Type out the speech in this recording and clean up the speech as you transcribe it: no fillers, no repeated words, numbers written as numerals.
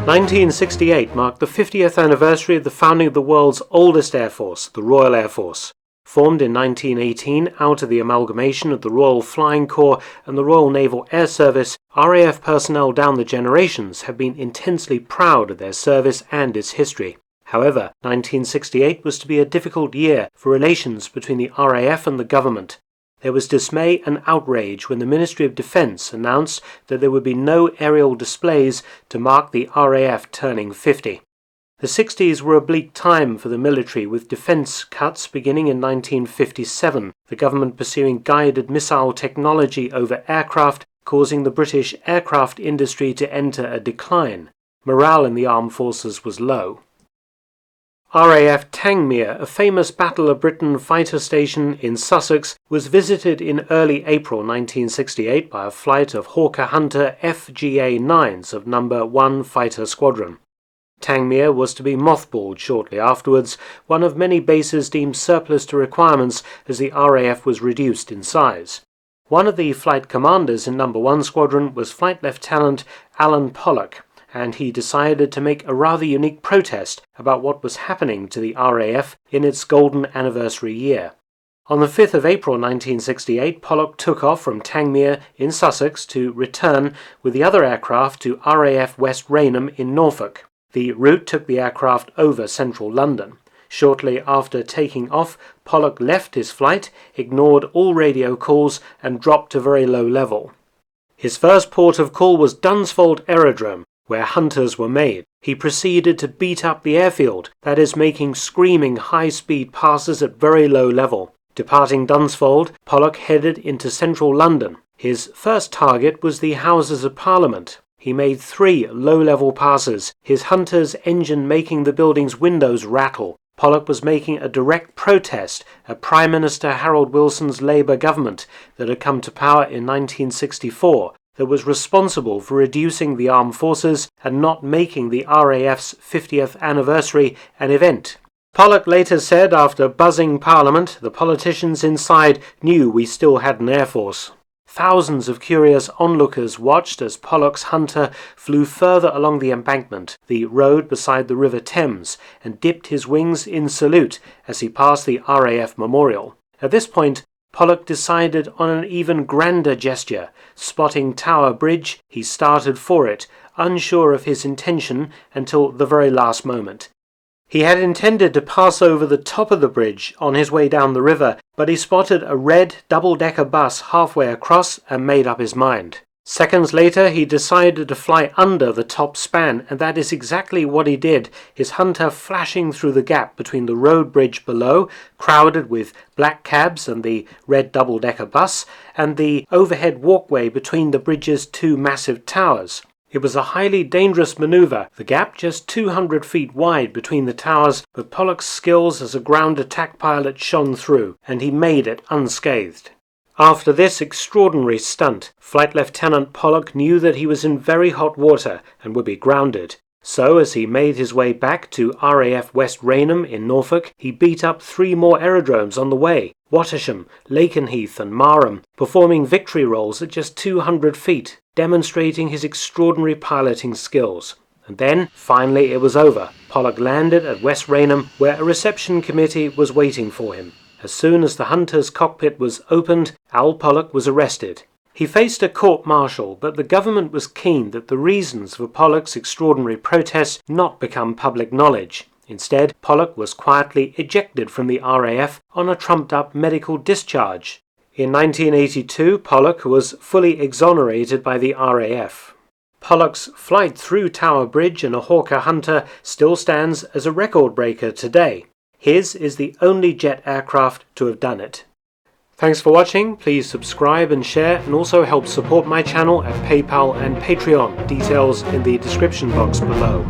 1968 marked the 50th anniversary of the founding of the world's oldest Air Force, the Royal Air Force. Formed in 1918 out of the amalgamation of the Royal Flying Corps and the Royal Naval Air Service, RAF personnel down the generations have been intensely proud of their service and its history. However, 1968 was to be a difficult year for relations between the RAF and the government. There was dismay and outrage when the Ministry of Defence announced that there would be no aerial displays to mark the RAF turning 50. The 60s were a bleak time for the military, with defence cuts beginning in 1957, the government pursuing guided missile technology over aircraft, causing the British aircraft industry to enter a decline. Morale in the armed forces was low. RAF Tangmere, a famous Battle of Britain fighter station in Sussex, was visited in early April 1968 by a flight of Hawker Hunter FGA-9s of No. 1 Fighter Squadron. Tangmere was to be mothballed shortly afterwards, one of many bases deemed surplus to requirements as the RAF was reduced in size. One of the flight commanders in No. 1 Squadron was Flight Lieutenant Alan Pollock, and he decided to make a rather unique protest about what was happening to the RAF in its golden anniversary year. On the 5th of April 1968, Pollock took off from Tangmere in Sussex to return with the other aircraft to RAF West Raynham in Norfolk. The route took the aircraft over central London. Shortly after taking off, Pollock left his flight, ignored all radio calls, and dropped to very low level. His first port of call was Dunsfold Aerodrome, where hunters were made. He proceeded to beat up the airfield, that is, making screaming high-speed passes at very low level. Departing Dunsfold, Pollock headed into central London. His first target was the Houses of Parliament. He made 3 low-level passes, his hunter's engine making the building's windows rattle. Pollock was making a direct protest at Prime Minister Harold Wilson's Labour government that had come to power in 1964, that was responsible for reducing the armed forces and not making the RAF's 50th anniversary an event. Pollock later said, after buzzing Parliament, the politicians inside knew we still had an air force. Thousands of curious onlookers watched as Pollock's Hunter flew further along the embankment, the road beside the River Thames, and dipped his wings in salute as he passed the RAF memorial. At this point, Pollock decided on an even grander gesture. Spotting Tower Bridge, he started for it, unsure of his intention until the very last moment. He had intended to pass over the top of the bridge on his way down the river, but he spotted a red double-decker bus halfway across and made up his mind. Seconds later, he decided to fly under the top span, and that is exactly what he did, his Hunter flashing through the gap between the road bridge below, crowded with black cabs and the red double-decker bus, and the overhead walkway between the bridge's 2 massive towers. It was a highly dangerous manoeuvre, the gap just 200 feet wide between the towers, but Pollock's skills as a ground attack pilot shone through, and he made it unscathed. After this extraordinary stunt, Flight Lieutenant Pollock knew that he was in very hot water and would be grounded. So, as he made his way back to RAF West Raynham in Norfolk, he beat up 3 more aerodromes on the way, Wattisham, Lakenheath and Marham, performing victory rolls at just 200 feet, demonstrating his extraordinary piloting skills. And then, finally, it was over. Pollock landed at West Raynham, where a reception committee was waiting for him. As soon as the Hunter's cockpit was opened, Al Pollock was arrested. He faced a court-martial, but the government was keen that the reasons for Pollock's extraordinary protest not become public knowledge. Instead, Pollock was quietly ejected from the RAF on a trumped-up medical discharge. In 1982, Pollock was fully exonerated by the RAF. Pollock's flight through Tower Bridge in a Hawker Hunter still stands as a record-breaker today. His is the only jet aircraft to have done it. Thanks for watching. Please subscribe and share, and also help support my channel at PayPal and Patreon. Details in the description box below.